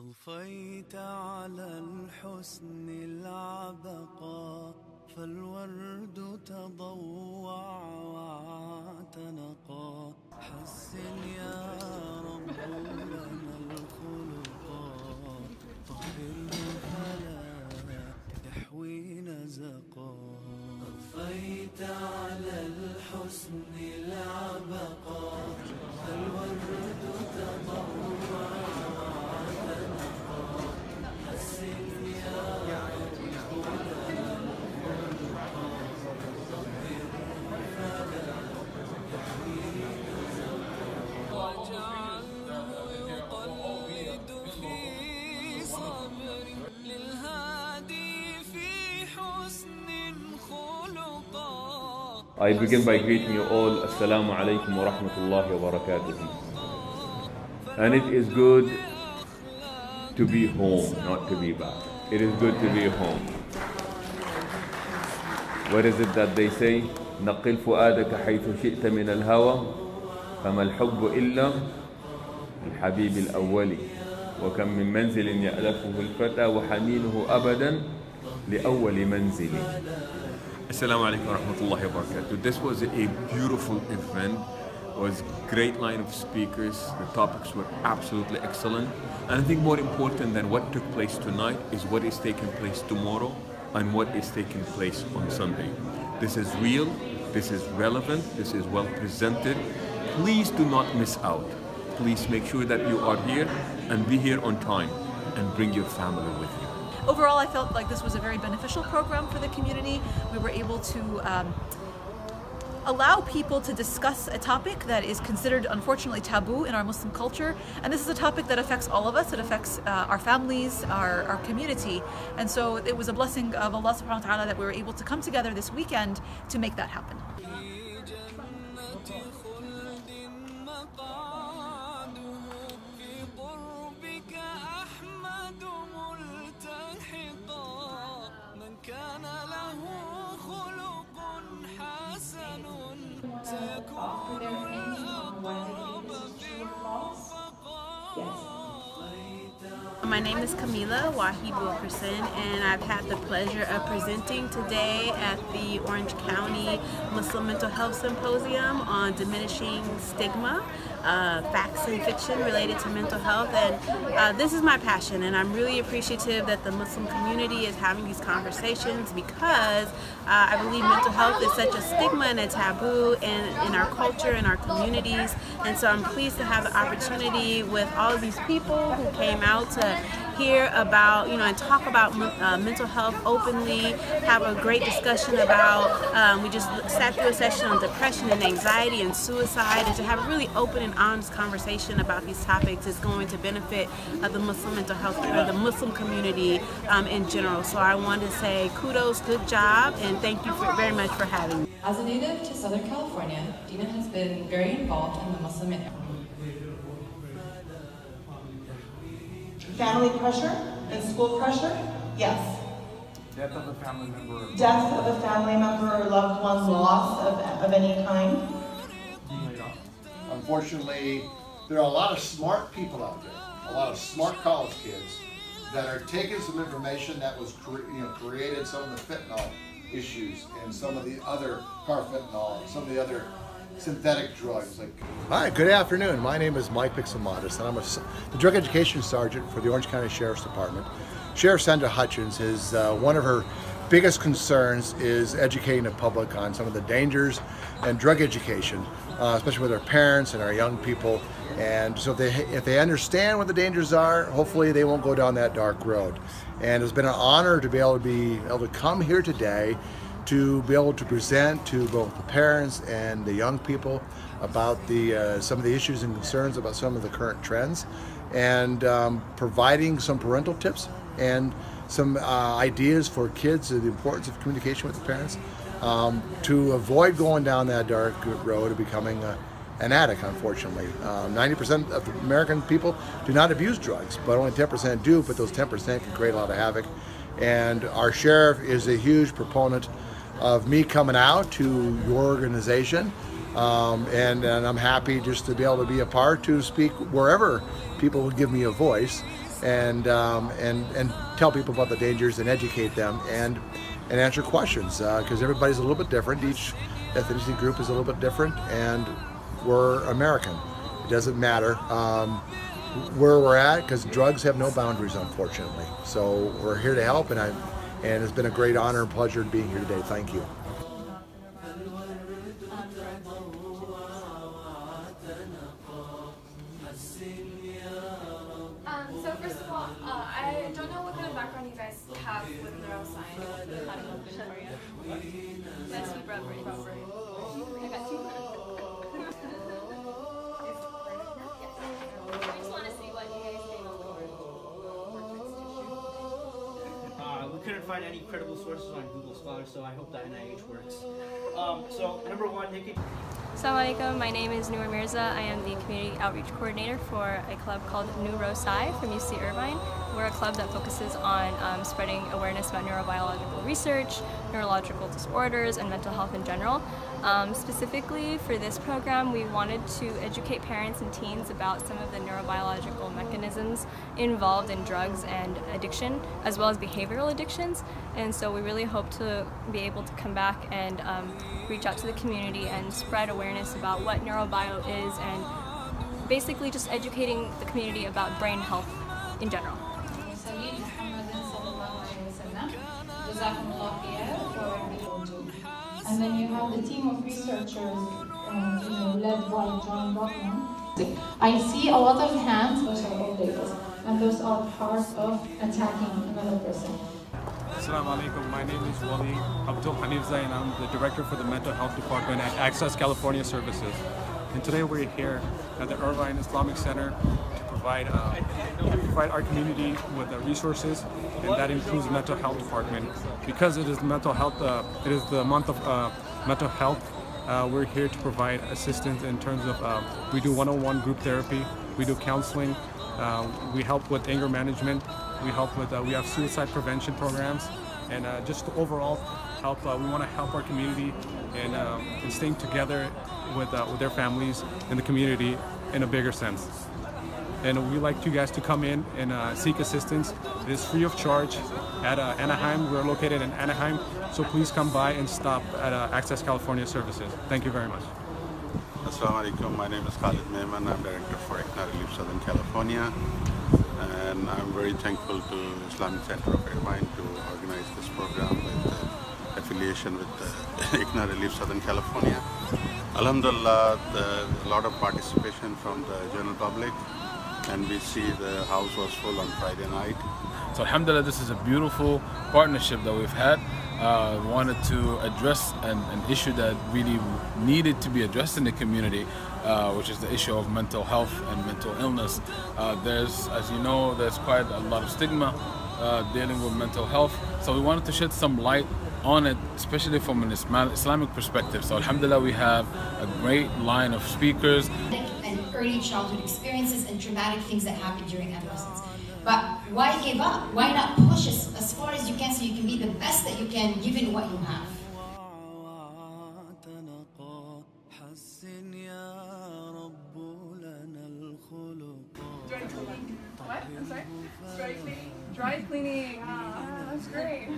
أضفيت على الحسن العبقى فالورد تضوع واعتنقا حسن يا رب لنا الخلقا طهره فلا يحوي نزقا أضفيت على الحسن العبقى فالورد تضوع I begin by greeting you all, Assalamu alaikum wa rahmatullahi wa barakatuh. And it is good to be home, not to be back. It is good to be home. What is it that they say? نقل فؤادك حيث شئت من الهوى فما الحب إلا الحبيب الأولي وكم من منزل يألفه الفتى وحنينه أبدا لأول منزل. Assalamu alaikum wa rahmatullahi wa barakatuh. This was a beautiful event. It was a great line of speakers. The topics were absolutely excellent. And I think more important than what took place tonight is what is taking place tomorrow and what is taking place on Sunday. This is real, this is relevant, this is well presented. Please do not miss out. Please make sure that you are here and be here on time and bring your family with you. Overall, I felt like this was a very beneficial program for the community. We were able to allow people to discuss a topic that is considered, unfortunately, taboo in our Muslim culture. And this is a topic that affects all of us. It affects our families, our community. And so it was a blessing of Allah subhanahu wa ta'ala that we were able to come together this weekend to make that happen. كان له خلق حسن سيكون الأقرب في الرفقاء. My name is Camila Wahibu-Person, and I've had the pleasure of presenting today at the Orange County Muslim Mental Health Symposium on diminishing stigma, facts and fiction related to mental health. And this is my passion, and I'm really appreciative that the Muslim community is having these conversations because I believe mental health is such a stigma and a taboo in our culture and our communities. And so I'm pleased to have the opportunity with all of these people who came out to hear about, and talk about mental health openly, have a great discussion about, we just sat through a session on depression and anxiety and suicide, and to have a really open and honest conversation about these topics is going to benefit the Muslim mental health, or the Muslim community in general. So I want to say kudos, good job, and thank you very much for having me. As a native to Southern California, Dina has been very involved in the Muslim Family pressure and school pressure? Yes. Death of a family member? Death of a family member or loved one, loss of any kind? Unfortunately, there are a lot of smart people out there, a lot of smart college kids that are taking some information that was created some of the fentanyl issues and some of the other carfentanil, some of the other synthetic drugs. Hi, good afternoon. My name is Mike Pixelmatis, and I'm the Drug Education Sergeant for the Orange County Sheriff's Department. Sheriff Sandra Hutchins is one of her biggest concerns is educating the public on some of the dangers and drug education, especially with our parents and our young people. And so if they understand what the dangers are, hopefully they won't go down that dark road. And it's been an honor to be able to come here today to be able to present to both the parents and the young people about some of the issues and concerns about some of the current trends, and providing some parental tips and some ideas for kids, the importance of communication with the parents, to avoid going down that dark road of becoming an addict, unfortunately. 90% of American people do not abuse drugs, but only 10% do, but those 10% can create a lot of havoc. And our sheriff is a huge proponent of me coming out to your organization, and I'm happy just to be able to be a part to speak wherever people will give me a voice. and tell people about the dangers and educate them and answer questions, because everybody's a little bit different. Each ethnicity group is a little bit different, and we're American. It doesn't matter where we're at, because drugs have no boundaries, unfortunately. So we're here to help, and it's been a great honor and pleasure being here today. Thank you. So first of all, I don't know what kind of background you guys have with neuroscience. How to open for you. That's super appropriate. I got two. I just want to see what you guys think of we couldn't find any credible sources on Google Scholar, so I hope that NIH works. So number one, Nikki. Assalamu alaikum, my name is Noor Mirza. I am the Community Outreach Coordinator for a club called Neurosci from UC Irvine. We're a club that focuses on spreading awareness about neurobiological research, neurological disorders, and mental health in general. Specifically for this program, we wanted to educate parents and teens about some of the neurobiological mechanisms involved in drugs and addiction, as well as behavioral addictions. And so we really hope to be able to come back and reach out to the community and spread awareness about what neurobio is, and basically just educating the community about brain health in general. And then you have the team of researchers, led by John Brockman. I see a lot of hands, those are all labels, and those are part of attacking another person. Assalamu alaikum, my name is Wali Abdul Hanifza, and I'm the Director for the Mental Health Department at Access California Services. And today we're here at the Irvine Islamic Center to provide our community with resources, and that includes the mental health department. Because it is mental health, it is the month of mental health. We're here to provide assistance in terms of we do one-on-one group therapy, we do counseling, we help with anger management, we help with we have suicide prevention programs, and just to overall help. We want to help our community and staying together with their families and the community in a bigger sense. And we'd like you guys to come in and seek assistance. It is free of charge at Anaheim. We're located in Anaheim, so please come by and stop at Access California Services. Thank you very much. Assalamu alaikum, my name is Khalid Mehman. I'm Director for ICNA Relief Southern California, and I'm very thankful to Islamic Center of Irvine to organize this program with affiliation with ICNA Relief Southern California. Alhamdulillah, a lot of participation from the general public, and we see the house was full on Friday night. So alhamdulillah, this is a beautiful partnership that we've had. Wanted to address an issue that really needed to be addressed in the community, which is the issue of mental health and mental illness. There's, as you know, there's quite a lot of stigma dealing with mental health. So we wanted to shed some light on it, especially from an Islamic perspective. So alhamdulillah, we have a great line of speakers. And early childhood experiences and traumatic things that happen during adolescence. But why give up? Why not push as far as you can so you can be the best that you can given what you have? Dry cleaning. What? I'm sorry? Dry cleaning. Dry cleaning. That's great.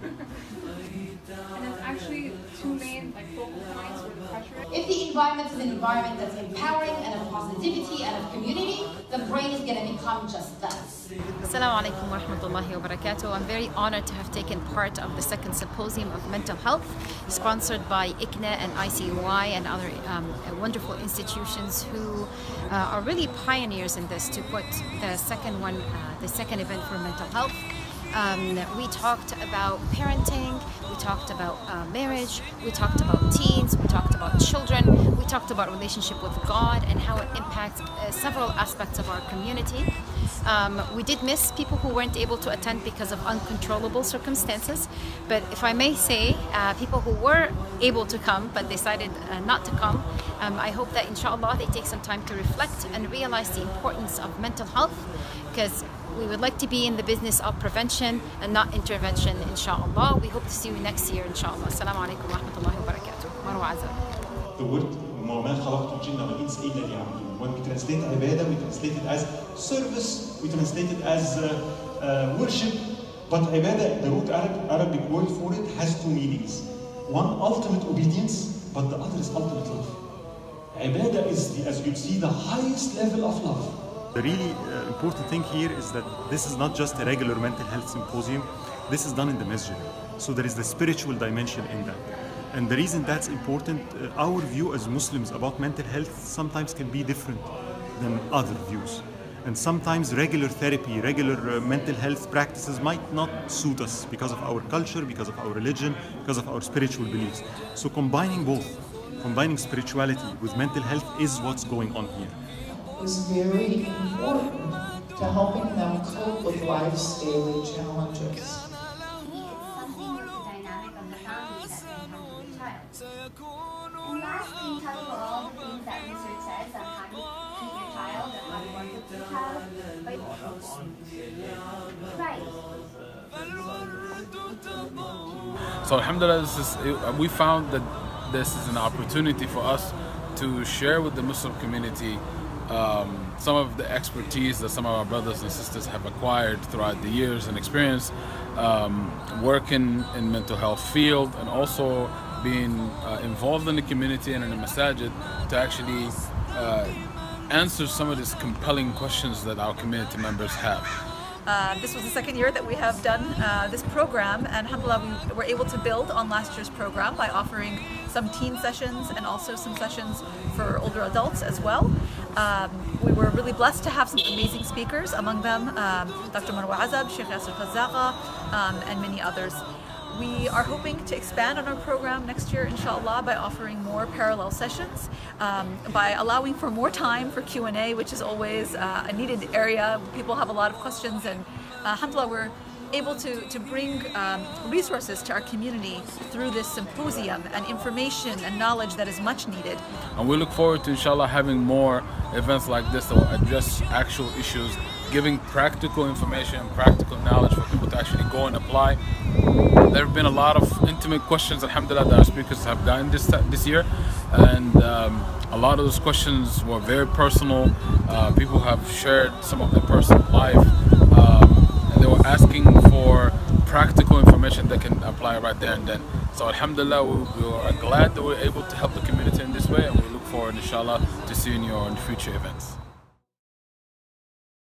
And there's actually two main focal points where the pressure is. If the environment is an environment that's empowering and of positivity and of community, the brain is going to become just that. Assalamu alaikum wa rahmatullahi wa barakatuh. I'm very honored to have taken part of the second Symposium of Mental Health, sponsored by ICNA and ICOI and other wonderful institutions who are really pioneers in this to put the second event for mental health. We talked about parenting, we talked about marriage, we talked about teens, we talked about children, we talked about relationship with God and how it impacts several aspects of our community. We did miss people who weren't able to attend because of uncontrollable circumstances, but if I may say, people who were able to come but decided not to come, I hope that inshallah they take some time to reflect and realize the importance of mental health, because we would like to be in the business of prevention and not intervention, inshallah. We hope to see you next year, inshallah. Assalamu alaikum wa rahmatullahi wa barakatuh. Marwa Azam. The word وَمَا خَلَقْتُ الْجِنَّ وَالْإِنسَ إِلَّا لِيَعْبُدُونَ. When we translate ibadah, we translate it as service, we translate it as worship. But ibadah, the root Arabic word for it, has two meanings. One, ultimate obedience, but the other is ultimate love. Ibadah is, as you see, the highest level of love. The really important thing here is that this is not just a regular mental health symposium. This is done in the masjid. So there is the spiritual dimension in that. And the reason that's important, our view as Muslims about mental health sometimes can be different than other views. And sometimes regular therapy, regular mental health practices might not suit us because of our culture, because of our religion, because of our spiritual beliefs. So combining both, combining spirituality with mental health is what's going on here. Is very important to helping them cope with life's daily challenges. And lastly, tell about all the things that research says on how to treat your child or how to work with your child. Right. So alhamdulillah, we found that this is an opportunity for us to share with the Muslim community some of the expertise that some of our brothers and sisters have acquired throughout the years and experience working in mental health field, and also being involved in the community and in the masajid to actually answer some of these compelling questions that our community members have. This was the second year that we have done this program, and alhamdulillah, we were able to build on last year's program by offering some teen sessions and also some sessions for older adults as well. We were really blessed to have some amazing speakers, among them Dr. Marwa Azab, Sheikh Yasser Fazzaqa, and many others. We are hoping to expand on our program next year, inshallah, by offering more parallel sessions, by allowing for more time for Q&A, which is always a needed area. People have a lot of questions, and alhamdulillah, we're able to bring resources to our community through this symposium, and information and knowledge that is much needed. And we look forward to, inshallah, having more events like this that will address actual issues, giving practical information, practical knowledge for people to actually go and apply. There have been a lot of intimate questions, alhamdulillah, that our speakers have gotten this year, and a lot of those questions were very personal. People have shared some of their personal life, and they were asking for practical information that can apply right there and then. So alhamdulillah, we are glad that we're able to help the community in this way, and we look forward, inshallah, to seeing you in future events.